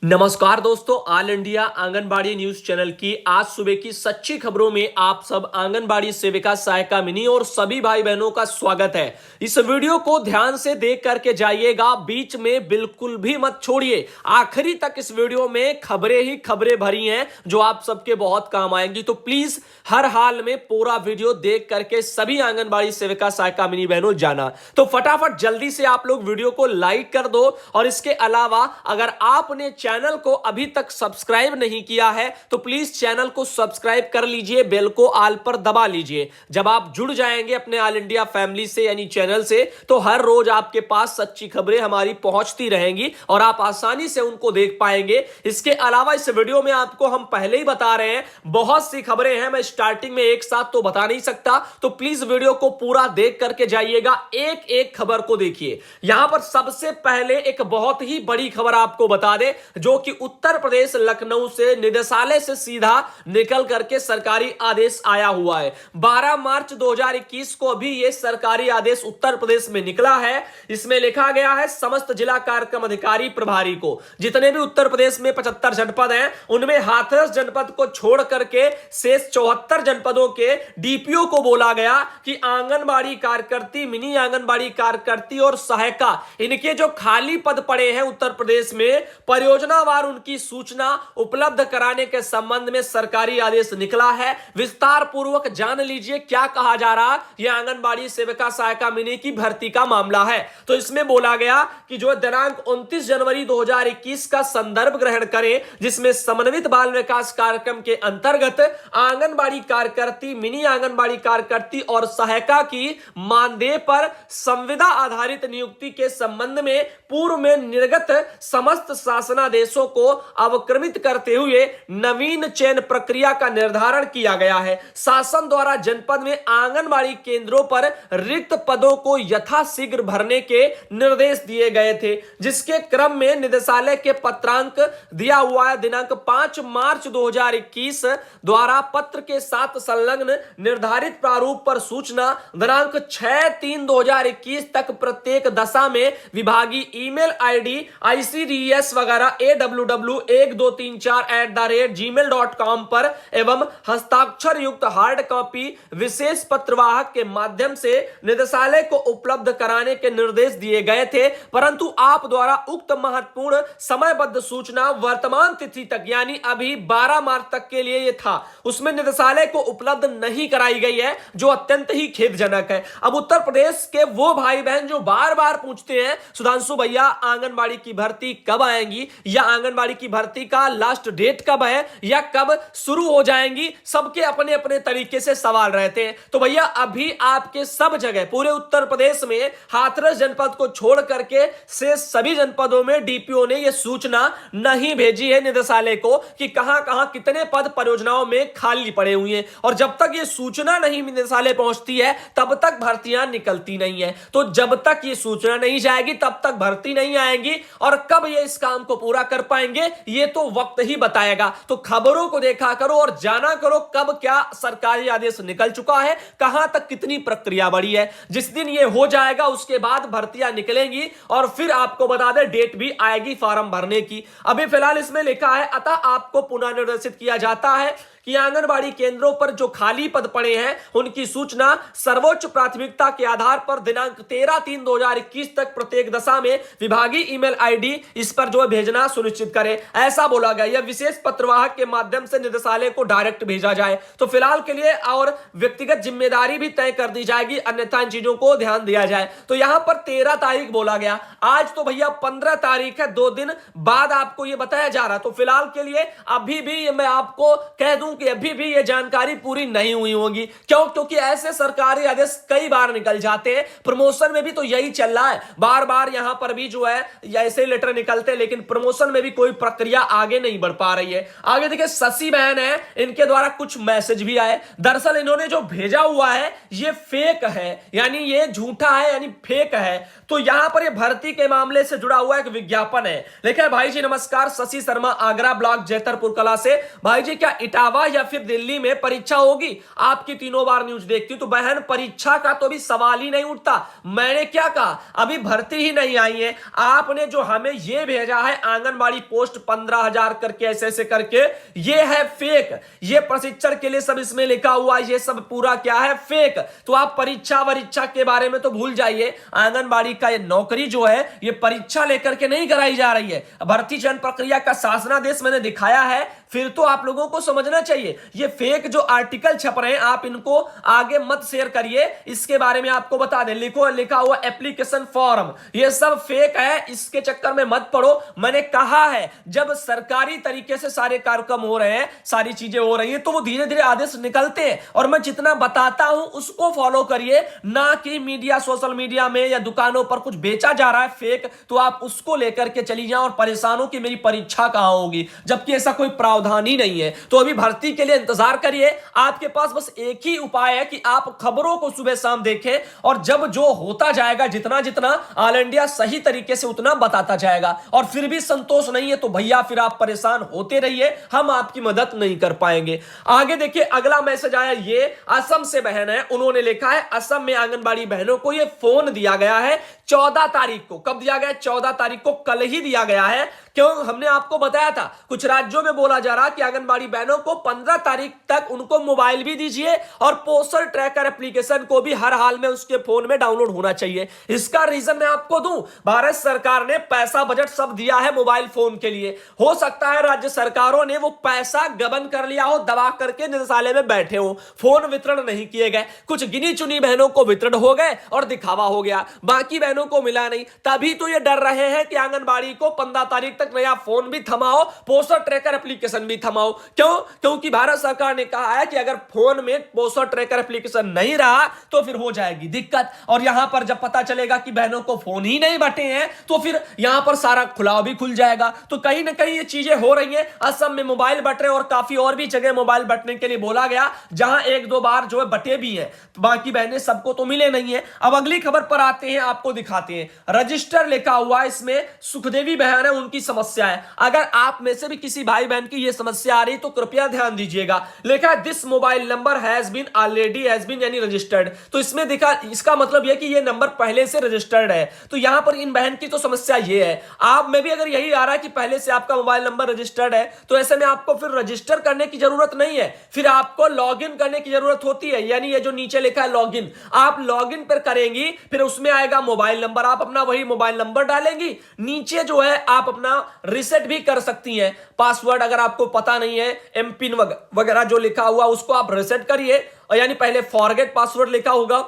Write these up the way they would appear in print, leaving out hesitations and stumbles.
नमस्कार दोस्तों, all India anganwadi news channel की आज सुबह की सच्ची खबरों में आप सब आंगनबाड़ी सेविका, सहायिका, मिनी और सभी भाई बहनों का स्वागत है। इस वीडियो को ध्यान से देख करके जाइएगा, बीच में बिल्कुल भी मत छोड़िए। आखिरी तक इस वीडियो में खबरें ही खबरें भरी हैं जो आप सबके बहुत काम आएंगी। तो प्लीज हर हाल में पूरा वीडियो देख करके सभी आंगनबाड़ी सेविका, सहायिका, मिनी बहनों जाना। तो फटाफट जल्दी से आप लोग वीडियो को लाइक कर दो। और इसके अलावा अगर आपने चैनल को अभी तक सब्सक्राइब नहीं किया है तो प्लीज चैनल को सब्सक्राइब कर लीजिए, बेल को ऑल पर दबा लीजिए। जब आप जुड़ जाएंगे अपने ऑल इंडिया फैमिली से यानी चैनल से, तो हर रोज आपके पास सच्ची खबरें हमारी पहुंचती रहेंगी और आप आसानी से उनको देख पाएंगे। इसके अलावा इस वीडियो में आपको हम पहले ही बता रहे हैं, बहुत सी खबरें हैं, मैं स्टार्टिंग में एक साथ तो बता नहीं सकता, तो प्लीज वीडियो को पूरा देख करके जाइएगा, एक एक खबर को देखिए। यहां पर सबसे पहले एक बहुत ही बड़ी खबर आपको बता दे, जो कि उत्तर प्रदेश लखनऊ से निदेशालय से सीधा निकल करके सरकारी आदेश आया हुआ है। 12 मार्च 2021 को अभी यह सरकारी आदेश उत्तर प्रदेश में निकला है। इसमें लिखा गया है, समस्त जिला कार्यक्रम अधिकारी प्रभारी को, जितने भी उत्तर प्रदेश में 75 जनपद हैं उनमें हाथरस जनपद को छोड़ करके शेष 74 जनपदों के डीपीओ को बोला गया कि आंगनबाड़ी कार्यकर्ती, मिनी आंगनबाड़ी कार्यकर्ती और सहायिका, इनके जो खाली पद पड़े हैं उत्तर प्रदेश में, परियोजनावार उनकी सूचना उपलब्ध कराने के संबंध में सरकारी आदेश निकला है। विस्तार पूर्वक जान लीजिए क्या कहा जा रहा है। यह आंगनबाड़ी सेविका, सहायिका, मिनी की भर्ती का मामला है। तो इसमें बोला गया कि जो दिनांक 29 जनवरी 2021 का संदर्भ ग्रहण करें, जिसमें समन्वित बाल विकास कार्यक्रम के अंतर्गत आंगनबाड़ी कार्यकर्ती, मिनी आंगनबाड़ी कार्यकर्ती और सहायिका की मानदेय पर संविदा आधारित नियुक्ति के संबंध में पूर्व में निर्गत समस्त शासनादेशों को अवक्रमित करते हुए नवीन चयन प्रक्रिया का निर्धारण किया गया है। शासन द्वारा जनपद में आंगनबाड़ी केंद्रों पर रिक्त पदों को यथाशीघ्र भरने के निर्देश दिए गए थे, जिसके क्रम में निदेशालय के पत्रांक दिया हुआ है दिनांक 5 मार्च 2021 द्वारा पत्र के साथ संलग्न निर्धारित प्रारूप पर सूचना दिनांक 6/3/2021 तक प्रत्येक दशा में विभागीय ईमेल आईडी ICDS वगैरह aww1234@gmail.com पर एवं हस्ताक्षर युक्त हार्ड कॉपी विशेष पत्रवाहक के माध्यम से निदेशालय को उपलब्ध कराने के निर्देश दिए गए थे, परंतु आप द्वारा उक्त महत्वपूर्ण समयबद्ध सूचना वर्तमान तिथि तक यानी अभी 12 मार्च तक के लिए यह था, उसमें निदेशालय को उपलब्ध नहीं कराई गई है, जो अत्यंत ही खेदजनक है। अब उत्तर प्रदेश के वो भाई बहन जो बार बार पूछते हैं, सुधांशु भैया आंगनबाड़ी की भर्ती कब आएंगी, या आंगनबाड़ी की भर्ती का लास्ट डेट कब है, या कब शुरू हो जाएंगी, सबके अपने अपने तरीके से सवाल रहते हैं। तो भैया अभी आपके सब जगह पूरे उत्तर प्रदेश में हाथरस जनपद को छोड़ करके से सभी जनपदों में डीपीओ ने यह सूचना नहीं भेजी है निदेशालय को कि कहां कहां कितने पद परियोजनाओं में खाली पड़े हुए हैं। और जब तक यह सूचना नहीं निदेशालय पहुंचती है तब तक भर्तियां निकलती नहीं है। तो जब तक यह सूचना नहीं जाएगी तब तक भर्ती नहीं आएगी, और कब ये इस काम को पूरा कर पाएंगे ये तो वक्त ही बताएगा। तो खबरों को देखा करो और जाना करो कब क्या सरकारी आदेश निकल चुका है, कहां तक कितनी प्रक्रिया बढ़ी है। जिस दिन ये हो जाएगा उसके बाद भर्तियां निकलेंगी और फिर आपको बता दें डेट भी आएगी फॉर्म भरने की। अभी फिलहाल इसमें लिखा है, अतः आपको पुनः निर्देशित किया जाता है कि आंगनबाड़ी केंद्रों पर जो खाली पद पड़े हैं उनकी सूचना सर्वोच्च प्राथमिकता के आधार पर दिनांक 13/3/2021 तक प्रत्येक दशा में विभागीय ईमेल आईडी इस पर जो भेजना सुनिश्चित करें, ऐसा बोला गया। यह विशेष पत्रवाहक के माध्यम से निदेशालय को डायरेक्ट भेजा जाए। तो फिलहाल के लिए और व्यक्तिगत जिम्मेदारी भी तय कर दी जाएगी, अन्यथा इन चीजों को ध्यान दिया जाए। तो यहां पर 13 तारीख बोला गया, आज तो भैया 15 तारीख है, 2 दिन बाद आपको यह बताया जा रहा। तो फिलहाल के लिए अभी भी मैं आपको कह दूं कि अभी भी यह जानकारी पूरी नहीं हुई होगी। क्योंकि ऐसे सरकारी आदेश कई बार निकल जाते हैं। प्रमोशन में भी तो यही चल रहा है, बार बार यहां पर भी जो है ऐसे लेटर निकलते हैं, लेकिन प्रमोशन में भी कोई प्रक्रिया आगे नहीं बढ़ पा रही है। आगे देखिए, शशि बहन है, इनके द्वारा कुछ मैसेज भी आए। दरअसल इन्होंने जो भेजा हुआ है ये फेक है, यानी ये झूठा है, यानी फेक है। तो यहां पर ये भर्ती के मामले से जुड़ा हुआ एक विज्ञापन है। लिखा भाई जी नमस्कार, शशि शर्मा आगरा ब्लॉक जैतरपुर कला से। भाई जी क्या इटावा या फिर दिल्ली में परीक्षा होगी? आपकी तीनों बार न्यूज देखती हूं। तो बहन परीक्षा का तो भी सवाल ही नहीं उठता। मैंने क्या कहा, अभी भर्ती ही नहीं आई है। आपने जो हमें ये भेजा है आंगन आंगनबाड़ी पोस्ट 15,000 करके ऐसे ऐसे करके, ये है फेक। ये प्रशिक्षण के लिए सब इसमें लिखा हुआ, ये सब पूरा क्या है, फेक। तो आप परीक्षा वरीक्षा के बारे में तो भूल जाइए। आंगनबाड़ी का ये नौकरी जो है ये परीक्षा लेकर के नहीं कराई जा रही है। भर्ती चयन प्रक्रिया का शासनादेश मैंने दिखाया है, फिर तो आप लोगों को समझना चाहिए। ये फेक जो आर्टिकल छप रहे हैं आप इनको आगे मत शेयर करिए, इसके बारे में आपको बता दें। लिखा हुआ एप्लीकेशन फॉर्म, ये सब फेक है, इसके चक्कर में मत पड़ो। मैंने कहा है जब सरकारी तरीके से सारे कार्यक्रम हो रहे हैं, सारी चीजें हो रही हैं, तो वो धीरे धीरे आदेश निकलते हैं और मैं जितना बताता हूं उसको फॉलो करिए, ना कि मीडिया सोशल मीडिया में या दुकानों पर कुछ बेचा जा रहा है फेक, तो आप उसको लेकर के चली जाओ और परेशान हो कि मेरी परीक्षा कहां होगी, जबकि ऐसा कोई प्रावधान ही नहीं है। तो अभी भर्ती के लिए इंतजार करिए। आपके पास बस एक ही उपाय है कि आप खबरों को सुबह शाम देखें और जब जो होता जाएगा, जितना जितना ऑल इंडिया सही तरीके से उतना बताता जाएगा। और फिर भी संतोष नहीं है तो भैया फिर आप परेशान होते रहिए, हम आपकी मदद नहीं कर पाएंगे। आगे देखिए अगला मैसेज आया, ये असम से बहन है, उन्होंने लिखा है असम में आंगनबाड़ी बहनों को ये फोन दिया गया है 14 तारीख को। कब दिया गया? 14 तारीख को, कल ही दिया गया है। क्यों? हमने आपको बताया था कुछ राज्यों में बोला जा रहा कि आंगनबाड़ी बहनों को 15 तारीख तक उनको मोबाइल भी दीजिए और पोस्टर ट्रैकर एप्लीकेशन को भी हर हाल में उसके फोन में डाउनलोड होना चाहिए। इसका रीजन मैं आपको दूं, भारत सरकार ने पैसा बजट सब दिया है मोबाइल फोन के लिए। हो सकता है राज्य सरकारों ने वो पैसा गबन कर लिया हो, दबा करके निदेशालय में बैठे हो, फोन वितरण नहीं किए गए। कुछ गिनी चुनी बहनों को वितरण हो गए और दिखावा हो गया, बाकी बहनों को मिला नहीं। तभी तो ये डर रहे हैं कि आंगनबाड़ी को 15 तारीख तक नया फोन भी थमाओ, पोस्टर ट्रैकर एप्लीकेशन भी थमाओ। क्यों? क्योंकि भारत सरकार ने कहा है कि अगर फोन में पोस्टर ट्रैकर एप्लीकेशन नहीं रहा तो फिर हो जाएगी दिक्कत। और यहां पर जब पता चलेगा कि बहनों को फोन ही नहीं बटे हैं तो फिर यहां पर सारा खुलाव भी खुल जाएगा। तो कहीं ना कहीं ये चीजें हो रही हैं। असम में मोबाइल बट रहे और काफी और भी जगह मोबाइल बटने के लिए बोला गया, जहां एक दो बार जो है बटे भी हैं, तो बाकी बहनें सबको तो मिले नहीं है। अब अगली खबर पर आते हैं, आपको दिखाते हैं। रजिस्टर लिखा हुआ है, इसमें सुखदेवी बहन है, उनकी समस्या है। अगर आप में से भी किसी भाई बहन की यह समस्या आ रही तो कृपया ध्यान दीजिएगा। लिखा है this mobile number has been यानी रजिस्टर्ड। तो इसमें दिखा, इसका मतलब यह कि यह नंबर पहले से रजिस्टर्ड है। तो यहां पर इन बहन की तो समस्या यह है। आप में भी अगर यही आ रहा है कि पहले से आपका मोबाइल नंबर रजिस्टर्ड है, तो ऐसे में आपको फिर रजिस्टर करने की जरूरत नहीं है, फिर आपको लॉगिन करने की जरूरत होती है। यानी ये जो नीचे लिखा है लॉगिन, आप लॉगिन पर करेंगी, फिर उसमें आएगा मोबाइल नंबर, आप अपना वही मोबाइल नंबर डालेंगी। नीचे जो है आप अपना रिसेट भी कर सकती हैं। पासवर्ड अगर आपको पता नहीं है, एम पिन वगैरह जो लिखा हुआ उसको आप रिसेट करिए। और यानी पहले फॉरगेट पासवर्ड लिखा होगा,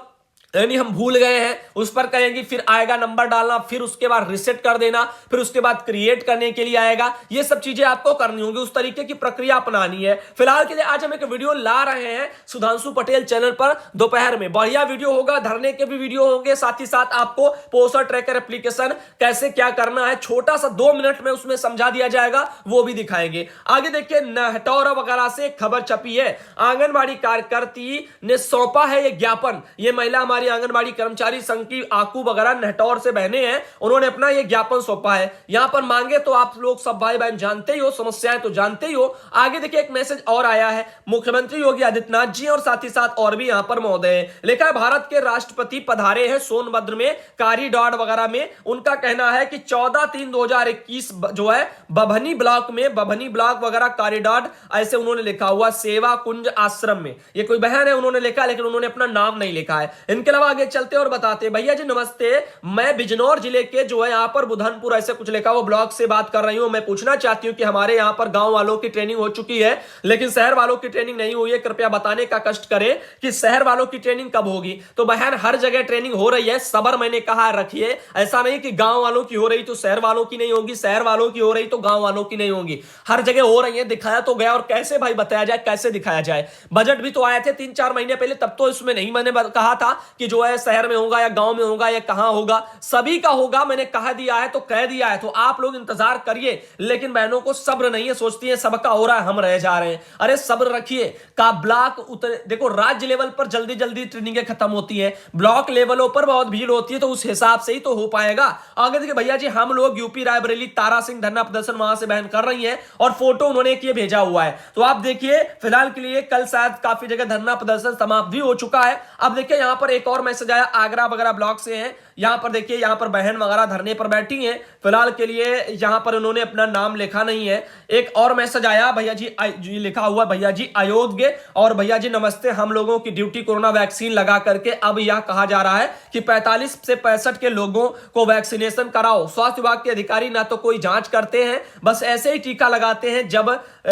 यानी हम भूल गए हैं, उस पर करेंगी, फिर आएगा नंबर डालना, फिर उसके बाद रिसेट कर देना, फिर उसके बाद क्रिएट करने के लिए आएगा। ये सब चीजें आपको करनी होंगी, उस तरीके की प्रक्रिया अपनानी है। फिलहाल के लिए आज हम एक वीडियो ला रहे हैं सुधांशु पटेल चैनल पर, दोपहर में बढ़िया वीडियो होगा, धरने के भी वीडियो होंगे, साथ ही साथ आपको पोस्टर ट्रैकर एप्लीकेशन कैसे क्या करना है छोटा सा 2 मिनट में उसमें समझा दिया जाएगा, वो भी दिखाएंगे। आगे देखिए, नहटौर वगैरह से खबर छपी है, आंगनबाड़ी कार्यकर्ती ने सौंपा है ये ज्ञापन। ये महिला हमारी आंगनबाड़ी कर्मचारी संघ की आकू वगैरह नहटौर से बहने हैं, उन्होंने अपना ये ज्ञापन सौंपा है। यहां पर मांगे तो आप लोग सब भाई बहन जानते ही हो, समस्याएं तो जानते ही हो। आगे देखिए एक मैसेज और आया है, मुख्यमंत्री योगी आदित्यनाथ जी और साथ ही साथ और भी यहां पर महोदय हैं। लिखा है भारत के राष्ट्रपति पधारे हैं सोनभद्र में कॉरिडोर वगैरह में। उनका कहना है कि 14/3/2021 जो है बभनी ब्लॉक में, बभनी ब्लॉक वगैरह कॉरिडोर ऐसे उन्होंने लिखा हुआ, सेवा कुंज आश्रम में। ये कोई बहन है, उन्होंने लिखा, लेकिन उन्होंने अपना नाम नहीं लिखा है। इनके अलावा आगे चलते और बताते, भैया जी नमस्ते, मैं बिजनौर जिले के जो है यहां पर बुधनपुर ऐसे कुछ लिखा हुआ ब्लॉक से बात कर रही हूं। मैं पूछना चाहती हूं कि हमारे यहां पर गांव वालों की ट्रेनिंग हो चुकी है लेकिन शहर वालों की ट्रेनिंग नहीं हुई है। कृपया बताने का कष्ट करें कि शहर वालों की ट्रेनिंग कब होगी। तो बहन हर जगह ट्रेनिंग हो रही है, सबर मैंने कहा रखिए। ऐसा नहीं कि गांव वालों की हो रही तो शहर वालों की नहीं होगी, शहर वालों की हो रही तो गांव वालों की नहीं होगी। हर जगह हो रही है, दिखाया तो गया। और कैसे भाई बताया जाए, कैसे दिखाया जाए? बजट भी तो आए थे 3-4 महीने पहले, तब तो इसमें नहीं मैंने कहा था कि जो है शहर में होगा या गांव में होगा या कहां होगा, सभी का होगा। मैंने कह दिया है तो कह दिया है, तो आप लोग इंतजार करिए। लेकिन बहनों को सब्र नहीं है, सोचती है सबका हो रहा है, हम रह जा रहे हैं। अरे सब्र रखिए। का ब्लॉक उतर, देखो राज्य लेवल पर जल्दी जल्दी ट्रेनिंगें खत्म होती है, ब्लॉक लेवलों पर बहुत भीड़ होती है, तो उस हिसाब से ही तो हो पाएगा। आगे देखिए भैया जी, हम लोग यूपी रायबरेली तारा सिंह धरना प्रदर्शन वहां से बहन कर रही है और फोटो उन्होंने एक ये भेजा हुआ है। तो आप देखिए, फिलहाल के लिए कल शायद काफी जगह धरना प्रदर्शन समाप्त भी हो चुका है। अब देखिए यहां पर एक और मैसेज आया, आगरा वगैरह ब्लॉक से है। यहाँ पर देखिए, यहाँ पर बहन वगैरह धरने पर बैठी हैं। फिलहाल के लिए यहाँ पर उन्होंने अपना नाम लिखा नहीं है। एक और मैसेज आया, भैया जी लिखा हुआ, भैया जी अयोग्य और भैया जी नमस्ते, हम लोगों की ड्यूटी कोरोना वैक्सीन लगा करके अब यह कहा जा रहा है कि 45 से 65 के लोगों को वैक्सीनेशन कराओ। स्वास्थ्य विभाग के अधिकारी ना तो कोई जांच करते हैं, बस ऐसे ही टीका लगाते हैं,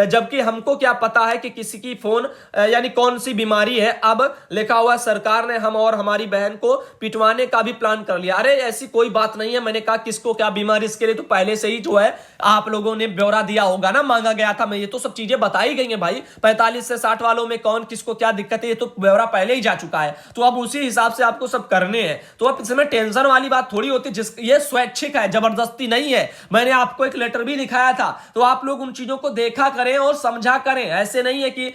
जबकि हमको क्या पता है कि किसी की फोन यानी कौन सी बीमारी है। अब लिखा हुआ सरकार ने हम और हमारी बहन को पिटवाने का भी प्लान कर लिया। अरे ऐसी कोई बात नहीं है। मैंने कहा किसको क्या बीमारी, इसके लिए तो पहले से ही जो है आप लोगों ने ब्यौरा दिया होगा ना, मांगा गया था। मैं ये तो सब चीजें बताई गई हैं भाई। 45 से 60 वालों में कौन किसको क्या दिक्कत है, ये तो ब्यौरा पहले ही जा चुका है। तो अब उसी हिसाब से आपको सब करने हैं। तो अब इसमें टेंशन वाली बात थोड़ी होती, ये स्वैच्छिक है, जबरदस्ती नहीं है। मैंने आपको एक लेटर भी दिखाया था, तो आप लोग उन चीजों को देखा करें और समझा करें। ऐसे नहीं है कि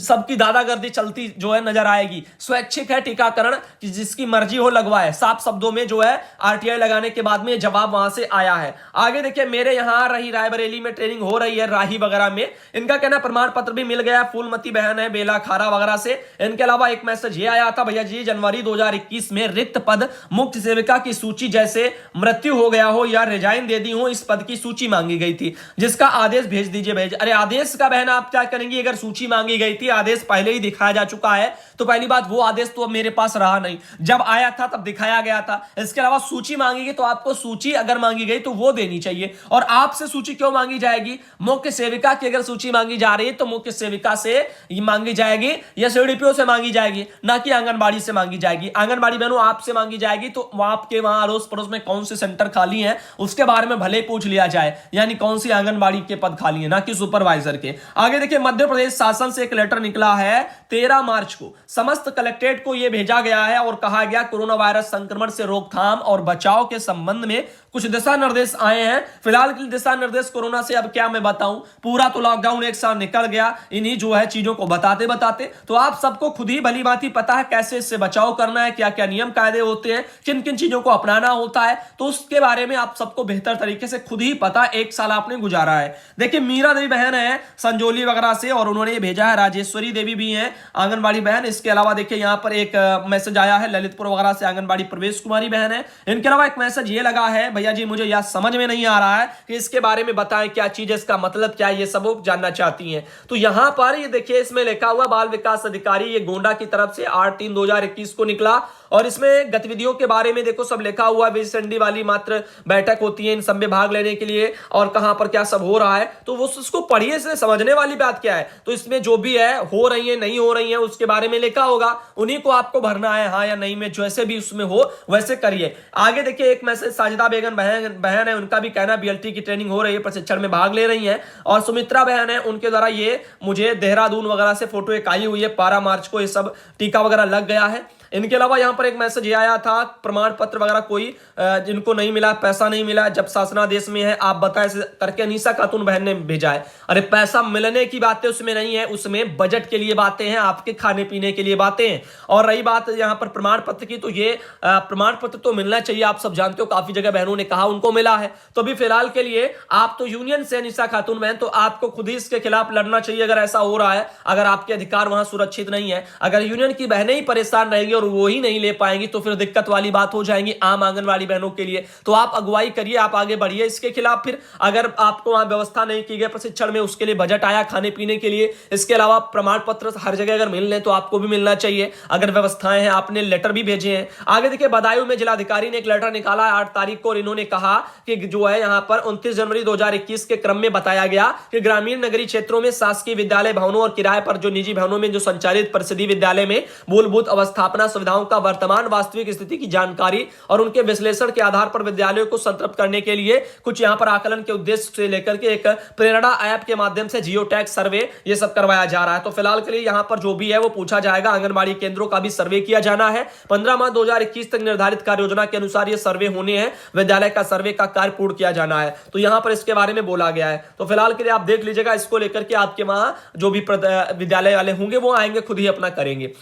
सबकी दादागिरी चलती जो है नजर आएगी। स्वैच्छिक है टीकाकरण, कि जिसकी मर्जी हो लगवाए। साफ शब्दों में जो है आरटीआई लगाने के बाद में जवाब वहां से आया है। आगे देखिए, मेरे यहां रही रायबरेली में ट्रेनिंग हो रही है, राही वगैरह में। इनका कहना प्रमाण पत्र भी मिल गया, फूलमती बहन है बेला खारा वगैरह से। इनके अलावा एक मैसेज ये आया था, भैया जी जनवरी 2021 में रिक्त पद मुख्य सेविका की सूची, जैसे मृत्यु हो गया हो या रिजाइन दे दी हो, इस पद की सूची मांगी गई थी, जिसका आदेश भेज दीजिए। अरे आदेश का बहन आप क्या करेंगे? अगर सूची मांगी गई थी, आदेश पहले ही दिखाया जा चुका है, तो पहली बात वो आदेश तो अब मेरे पास रहा नहीं। जब आया था तब दिखाया गया था। इसके अलावा सूची मांगी गई तो आपको सूची अगर मांगी गई तो वो देनी चाहिए। और आपसे सूची क्यों मांगी जाएगी? मुख्य सेविका की अगर सूची मांगी जा रही है तो मुख्य सेविका से मांगी जाएगी या सीडीपीओ से मांगी जाएगी, ना कि आंगनबाड़ी से मांगी जाएगी। आंगनबाड़ी बहनों आपसे मांगी जाएगी तो आपके वहां अड़ोस पड़ोस में कौन से सेंटर खाली हैं उसके बारे में भले पूछ लिया जाए, यानी कौन सी आंगनबाड़ी के पद खाली है, ना कि सुपरवाइजर के। आगे देखिए, मध्य प्रदेश शासन से एक लेटर निकला है 13 मार्च को। समस्त कलेक्ट्रेट को यह भेजा गया है और कहा गया कोरोना वायरस संक्रमण से रोकथाम और बचाव के संबंध में कुछ दिशा निर्देश आए हैं। फिलहाल के दिशा निर्देश कोरोना से अब क्या मैं बताऊं, पूरा तो लॉकडाउन एक साल निकल गया इन्हीं जो है चीजों को बताते बताते। तो आप सबको खुद ही भली भांति पता है कैसे इससे बचाव करना है, क्या क्या नियम कायदे होते हैं, किन किन चीजों को अपनाना होता है, तो उसके बारे में आप सबको बेहतर तरीके से खुद ही पता। एक साल आपने गुजारा है। देखिए, मीरा देवी बहन है संजोली वगैरह से और उन्होंने ये भेजा है। राजेश्वरी देवी भी है आंगनबाड़ी बहन। इसके अलावा देखिए, यहां पर एक मैसेज आया है ललितपुर वगैरह से आंगनबाड़ी प्रवेश कुमारी बहन है। इनके अलावा एक मैसेज ये लगा है, भैया जी मुझे यह समझ में नहीं आ रहा है कि इसके बारे में बताएं, क्या चीज है, इसका मतलब क्या है, ये सब जानना चाहती हैं। तो यहां पर ये देखिए, इसमें लिखा हुआ बाल विकास अधिकारी, ये गोंडा की तरफ से 8/3/2021 को निकला। और इसमें गतिविधियों के बारे में देखो सब लिखा हुआ है। विजयचंडी वाली मात्र बैठक होती है इन सब में भाग लेने के लिए, और कहां पर क्या सब हो रहा है, तो वो उसको पढ़िए, से समझने वाली बात क्या है। तो इसमें जो भी है, हो रही है नहीं हो रही है, उसके बारे में लिखा होगा, उन्हीं को आपको भरना है, हाँ या नहीं में, जैसे भी उसमें हो वैसे करिए। आगे देखिए, एक मैसेज साजिदा बेगम बहन है, उनका भी कहना बीएलटी की ट्रेनिंग हो रही है, प्रशिक्षण में भाग ले रही है। और सुमित्रा बहन है, उनके द्वारा ये मुझे देहरादून वगैरह से फोटो एक आई हुई है, 12 मार्च को ये सब टीका वगैरह लग गया है। इनके अलावा यहां पर एक मैसेज ये आया था, प्रमाण पत्र वगैरह कोई जिनको नहीं मिला, पैसा नहीं मिला, जब शासनादेश में है आप बताएं करके अनीसा खातून बहन ने भेजा है। अरे पैसा मिलने की बातें उसमें नहीं है, उसमें बजट के लिए बातें हैं, आपके खाने पीने के लिए बातें हैं। और रही बात यहां पर प्रमाण पत्र की, तो ये प्रमाण पत्र तो मिलना चाहिए, आप सब जानते हो, काफी जगह बहनों ने कहा उनको मिला है। तो अभी फिलहाल के लिए आप तो यूनियन से अनीसा खातून बहन, तो आपको खुद ही इसके खिलाफ लड़ना चाहिए अगर ऐसा हो रहा है, अगर आपके अधिकार वहां सुरक्षित नहीं है। अगर यूनियन की बहनें ही परेशान रहेंगी और वो ही नहीं ले पाएंगी तो फिर दिक्कत वाली बात हो जाएगी आम आंगनवाड़ी बहनों के लिए। तो आप अगुवाई करिए, आप आगे बढ़िए इसके खिलाफ। फिर अगर आपको वहां व्यवस्था नहीं की गई प्रशिक्षण में, उसके लिए बजट आया खाने पीने के लिए, इसके अलावा प्रमाण पत्र हर जगह अगर मिल रहे तो आपको भी मिलना चाहिए, अगर व्यवस्थाएं हैं। आपने लेटर भी भेजे हैं। आगे देखिए, बदायूं में जिलाधिकारी ने एक लेटर निकाला है 8 तारीख को, और इन्होंने कहा कि जो है यहां पर 29 जनवरी 2021 के क्रम में बताया गया कि ग्रामीण नगरीय क्षेत्रों में शासकीय विद्यालय भवनों और किराए पर जो निजी भवनों में जो संचालित परिषदीय विद्यालय में मूलभूत अवस्थापना सुविधाओं का वर्तमान वास्तविक स्थिति की जानकारी और उनके विश्लेषण के आधार पर विद्यालयों को संतृप्त करने के लिए कुछ यहां पर आकलन के उद्देश्य से लेकर के एक प्रेरणा ऐप के माध्यम से जियो टैग सर्वे ये सब करवाया जा रहा है। तो फिलहाल के लिए यहां पर जो भी है वो पूछा जाएगा। आंगनबाड़ी केंद्रों का भी सर्वे किया जाना है। 15 मार्च 2021 तक निर्धारित कार्य योजना के अनुसार ये सर्वे होने हैं। विद्यालय का सर्वे का कार्य पूर्ण किया जाना है। तो यहां पर इसके बारे में बोला गया है। तो फिलहाल के लिए आप देख लीजिएगा, इसको लेकर के आपके वहां जो भी विद्यालय वाले होंगे वो आएंगे, खुद ही अपना करेंगे।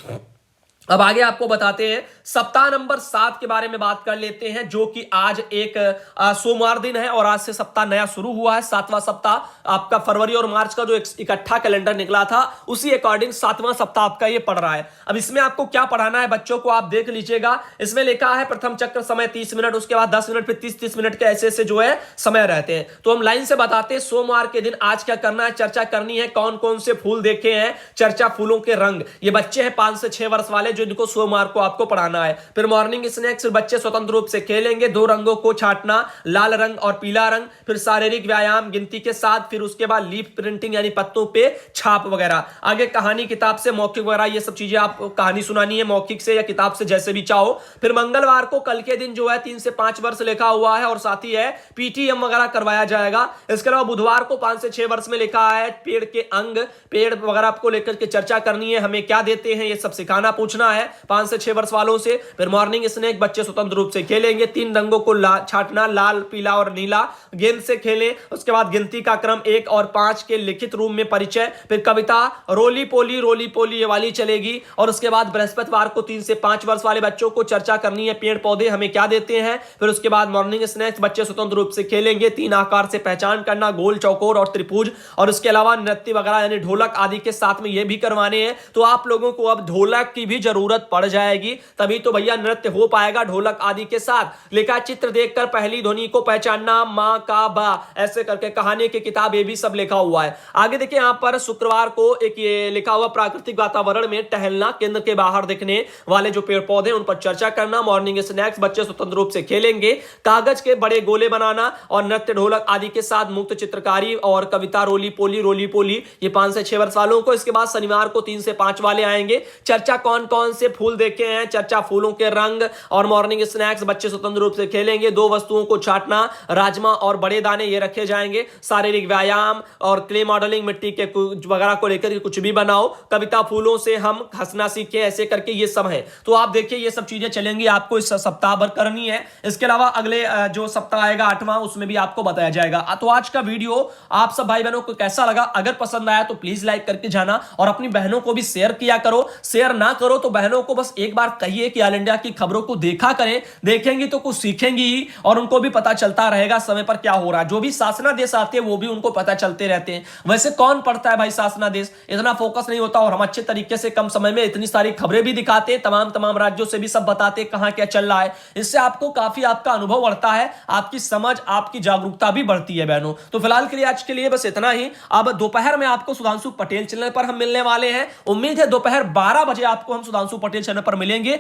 अब आगे आपको बताते हैं सप्ताह नंबर 7 के बारे में बात कर लेते हैं, जो कि आज एक सोमवार दिन है और आज से सप्ताह नया शुरू हुआ है। 7वां सप्ताह आपका फरवरी और मार्च का जो इकट्ठा कैलेंडर निकला था उसी अकॉर्डिंग 7वां सप्ताह आपका ये पढ़ रहा है। अब इसमें आपको क्या पढ़ाना है बच्चों को आप देख लीजिएगा। इसमें लिखा है प्रथम चक्र समय 30 मिनट, उसके बाद 10 मिनट, फिर 30-30 मिनट के ऐसे ऐसे जो है समय रहते हैं। तो हम लाइन से बताते हैं सोमवार के दिन आज क्या करना है, चर्चा करनी है कौन कौन से फूल देखे हैं, चर्चा फूलों के रंग। ये बच्चे हैं 5 से 6 वर्ष वाले जो इनको सोमवार को आपको पढ़ाना है। फिर मॉर्निंग स्नैक्स, बच्चे स्वतंत्र रूप से खेलेंगे, 2 रंगों को छांटना, लाल रंग और पीला रंग। फिर शारीरिक व्यायाम गिनती के साथ, फिर उसके बाद लीफ प्रिंटिंग यानी पत्तों पे छाप वगैरह। आगे कहानी किताब से मौखिक वगैरह ये सब चीजें आप कहानी सुनानी है मौखिक से या किताब से जैसे भी चाहो। फिर मंगलवार को कल के दिन जो है 3 से 5 वर्ष लिखा हुआ है और साथ ही है पीटीएम वगैरह करवाया जाएगा। इसके अलावा बुधवार को 5 से 6 वर्ष में लिखा है पेड़ के अंग, पेड़ वगैरह आपको लेकर के चर्चा करनी है, हमें क्या देते हैं ये सब सिखाना पूछना है 5 से 6 वर्ष वालों से। फिर मॉर्निंग स्नैक, बच्चे स्वतंत्र रूप से खेलेंगे, 3 रंगों को छांटना, लाल पीला और नीला, गेंद से खेलें। उसके बाद गिनती का क्रम 1 और 5 के लिखित रूप में परिचय। फिर कविता रोली पोली ये वाली चलेगी। और उसके बाद बृहस्पतिवार को 3 से 5 वर्ष वाले बच्चों को चर्चा करनी है पेड़ पौधे हमें क्या देते हैं। फिर उसके बाद मॉर्निंग स्नैक्स, बच्चे स्वतंत्र रूप से खेलेंगे, 3 आकार से पहचान करना, गोल, चौकोर और त्रिभुज। और उसके अलावा नृत्य वगैरह यानी ढोलक आदि के साथ में ये भी करवाने हैं। तो आप लोगों को अब ढोलक की भी जरूरत पड़ जाएगी, तभी तो भैया नृत्य हो पाएगा ढोलक आदि के साथ। लिखा चित्र देखकर पहली ध्वनि को पहचानना, मां का बा, ऐसे करके कहानी की किताब ये भी सब लिखा हुआ है। आगे देखिए यहां पर शुक्रवार को एक ये लिखा हुआ प्राकृतिक वातावरण में टहलना, केंद्र के बाहर दिखने वाले जो पेड़ पौधे उन पर चर्चा करना, मॉर्निंग स्नैक्स, बच्चे स्वतंत्र रूप से खेलेंगे, कागज के बड़े गोले बनाना और नृत्य ढोलक आदि के साथ मुक्त चित्रकारी और कविता रोली पोली ये 5 से 6 वर्ष वालों को। इसके बाद शनिवार को 3 से 5 वाले आएंगे, चर्चा कौन कौन से फूल देखे हैं, चर्चा फूलों के रंग और मॉर्निंग स्नैक्स, बच्चे स्वतंत्र रूप से खेलेंगे, 2 वस्तुओं को छांटना, राजमा और बड़े दाने ये रखे जाएंगे, शारीरिक व्यायाम और क्ले मॉडलिंग, मिट्टी के वगैरह को लेकर के कुछ भी बनाओ, कविता फूलों से हम हंसना सीखें, ऐसे करके ये सब है। तो आप देखिए ये सब चीजें चलेंगी, आपको इस सप्ताह भर करनी है। इसके अलावा अगले जो सप्ताह आएगा 8वां उसमें भी आपको बताया जाएगा। तो आज का वीडियो आप सब भाई बहनों को कैसा लगा, अगर पसंद आया तो प्लीज लाइक करके जाना और अपनी बहनों को भी शेयर किया करो। शेयर ना करो तो बहनों को बस एक बार कहिए कि ऑल इंडिया की खबरों को देखा करें, देखेंगी तो कुछ सीखेंगी ही और उनको भी पता चलता रहेगा समय पर क्या हो रहा है। जो भी शासनादेश आते हैं वो भी उनको पता चलते रहते हैं। वैसे कौन पढ़ता है भाई शासनादेश, इतना फोकस नहीं होता और हम अच्छे तरीके से कम समय में इतनी सारी खबरें भी दिखाते हैं, तमाम राज्यों से भी सब बताते हैं कहां क्या चल रहा है। इससे आपको काफी आपका अनुभव बढ़ता है, आपकी समझ, आपकी जागरूकता भी बढ़ती है बहनों। तो फिलहाल के लिए आज के लिए बस इतना ही। अब दोपहर में आपको सुधांशु पटेल चैनल पर हम मिलने वाले हैं। उम्मीद है दोपहर 12 बजे आपको हम सुधांशु पटेल चैनल पर मिलेंगे।